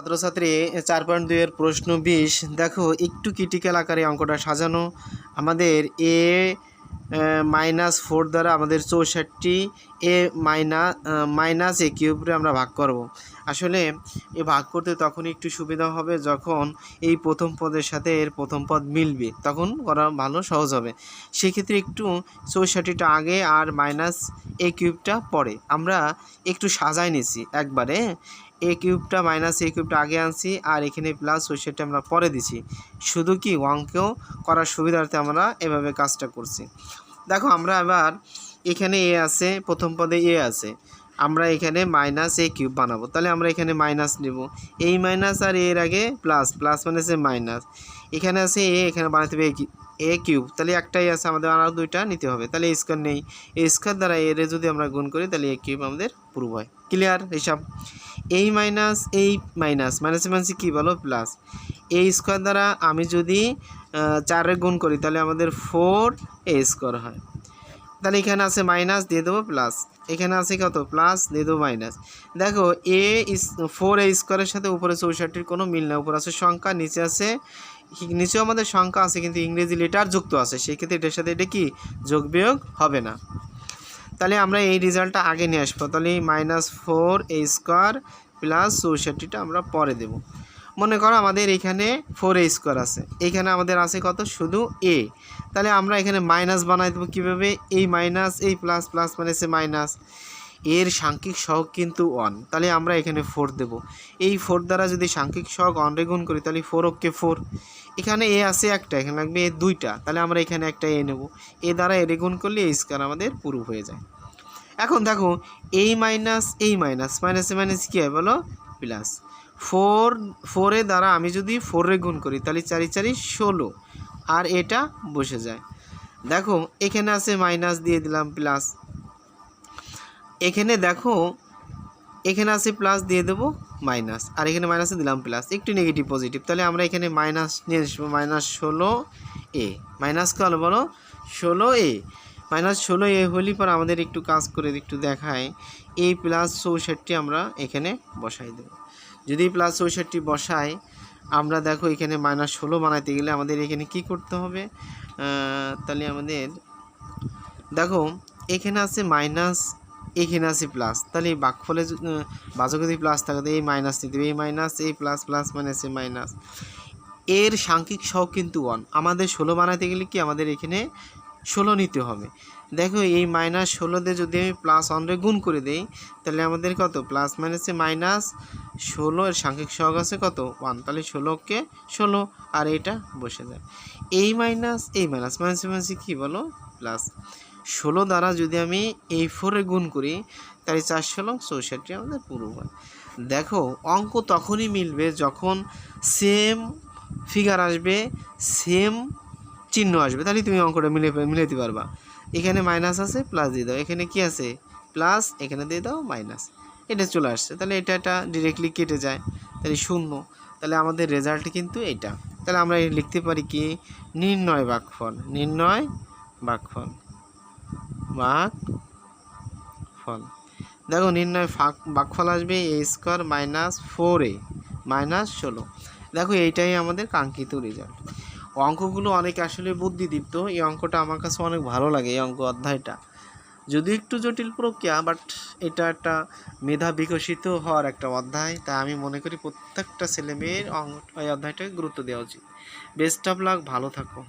ছাত্রছাত্রী 4.2 এর প্রশ্ন 20 দেখো একটু ক্রিটিক্যাল আকারে অঙ্কটা সাজানো। আমাদের -4 দ্বারা আমাদের 64 মাইনাস এ কিউবরে আমরা ভাগ করব। আসলে এ ভাগ করতে তখনই একটু সুবিধা হবে যখন এই প্রথম পদের সাথে এর প্রথম পদ মিলবে, তখন করা ভালো সহজ হবে। সেক্ষেত্রে একটু 64টা আগে আর মাইনাস এ কিউবটা পরে আমরা একটু সাজাই নিছি একবারে। এ কিউবটা মাইনাস এ কিউবটা আগে আনছি আর এখানে প্লাস 64টা আমরা পরে দিছি। শুধু কি অঙ্কেও করার সুবিধার্থে আমরা এভাবে কাজটা করছি। দেখো আমরা এবার এখানে এ আছে, প্রথম পদে এ আছে, আমরা এখানে মাইনাস এ কিউব বানাবো। তাহলে আমরা এখানে মাইনাস নেব, এই মাইনাস আর এর আগে প্লাস, প্লাস মানে সে মাইনাস। এখানে আছে এ, এখানে বানাতে হবে এ কিউব, তাহলে একটাই আছে, আমাদের আরও দুইটা নিতে হবে। তাহলে এ স্কোয়ার নেই, এ স্কোয়ার দ্বারা এর যদি আমরা গুণ করি তাহলে এ কিউব আমাদের প্রুভ হয়। ক্লিয়ার হিসাব? এই মাইনাস মাইনাসে মাইনাসে কী বলো প্লাস। এই স্কোয়ার দ্বারা আমি যদি 4 গুণ করি তাহলে আমাদের 4 এ স্কোয়ার হয়। তাহলে এখানে আছে মাইনাস, দিয়ে দেবো প্লাস, এখানে আছে কত প্লাস, দিয়ে দেবো মাইনাস। দেখো 4 এ স্কোয়ারের সাথে উপরে 64-র কোনো মিল না। উপরে আছে সংখ্যা, নিচে আছে, নিচেও আমাদের সংখ্যা আছে কিন্তু ইংরেজি লেটার যুক্ত আছে, সেক্ষেত্রে এটার সাথে এটা কি যোগ বিয়োগ হবে না। তাহলে আমরা এই রেজাল্টটা আগে নিয়ে আসবো। তাহলে -4 স্কোয়ার প্লাস 64টা আমরা পরে দেব। মনে করো আমাদের এখানে 4 স্কোয়ার আছে, এখানে আমাদের আছে কত শুধু এ। তাহলে আমরা এখানে মাইনাস বানাই দেবো কীভাবে, এই মাইনাস এই প্লাস, প্লাস মানে সে মাইনাস, এর সাংখ্যিক সহগ কিন্তু 1, তাহলে আমরা এখানে 4 দেব। এই 4 দ্বারা যদি সাংখ্যিক সহগ 1 রে গুণ করি তাহলে 4 × 4, এখানে এ আছে একটা, এখানে লাগবে এ দুইটা, তাহলে আমরা এখানে একটা এ নেব। এ দ্বারা এ গুণ করলে এই স্কোয়ার আমাদের পুরো হয়ে যায়। এখন দেখো এই মাইনাস মাইনাসে মাইনাস কী হয় বলো প্লাস। 4 এর দ্বারা আমি যদি 4 রে গুণ করি তাহলে 4 × 4 = 16, আর এটা বসে যায়। দেখো এখানে আছে মাইনাস, দিয়ে দিলাম প্লাস, এখানে দেখো এখানে আছে প্লাস, দিয়ে দেবো মাইনাস, আর এখানে মাইনাসে দিলাম প্লাস, একটু নেগেটিভ পজিটিভ। তাহলে আমরা এখানে মাইনাস নিয়ে আসবো, -16a মাইনাস কী হলো বলো 16a। -16a হলে পর আমাদের একটু কাজ করে একটু দেখায়, এই প্লাস 64 আমরা এখানে বসাই দেব। যদি প্লাস 64 বসাই আমরা দেখো এখানে -16 বানাইতে গেলে আমাদের এখানে কি করতে হবে, তাহলে আমাদের দেখো এখানে আছে মাইনাস, এখানে আছে প্লাস, তাহলে এই ভাগফলে বাজকে যদি প্লাস থাকে তো এই মাইনাস নিতে হবে, এই মাইনাস এই প্লাস, প্লাস মানে আছে মাইনাস। এর সাংখ্যিক সহগ কিন্তু 1, আমাদের 16 বানাইতে গেলে কি আমাদের এখানে 16 নিতে হবে। দেখো এই -16 দিয়ে যদি আমি +1 রে গুণ করে দেই তাহলে আমাদের কত প্লাস মাইনাসে -16 এর সাংখ্যিক সহগ আছে কত 1, তাহলে 16কে 16 আর এটা বসে যায়। এই মাইনাস মাইনাসে কী বলো প্লাস। 16 দ্বারা যদি আমি এই 4 এ গুণ করি তাহলে 4 × 16 = 64 আমাদের পুরো হয়। দেখো অঙ্ক তখনই মিলবে যখন সেম ফিগার আসবে, সেম চিহ্ন আসবে, তাহলে তুমি অঙ্কটা মিলাতে পারবা। এখানে মাইনাস আছে প্লাস দিয়ে দাও, এখানে কি আছে প্লাস, এখানে দিয়ে দাও মাইনাস, এটা চলে আসছে। তাহলে এটা ডিরেক্টলি কেটে যায়, তাহলে 0। তাহলে আমাদের রেজাল্ট কিন্তু এটা। তাহলে আমরা লিখতে পারি কি নির্ণয় ভাগফল, দেখো নির্ণয় ভাগফল আসবে a² - 4a -16। দেখো এইটাই আমাদের কাঙ্ক্ষিত রেজাল্ট। অঙ্কগুলো অনেক আসলে বুদ্ধিদীপ্ত, এই অঙ্কটা আমার কাছে অনেক ভালো লাগে। এই অঙ্ক অধ্যায়টা যদিও একটু জটিল প্রক্রিয়া, বাট এটা একটা মেধা বিকশিত হওয়ার একটা অধ্যায়, তাই আমি মনে করি প্রত্যেকটা ছেলেমেয়ের এই অধ্যায়টাকে গুরুত্ব দেওয়া উচিত। বেস্ট অফ লাক, ভালো থাকো।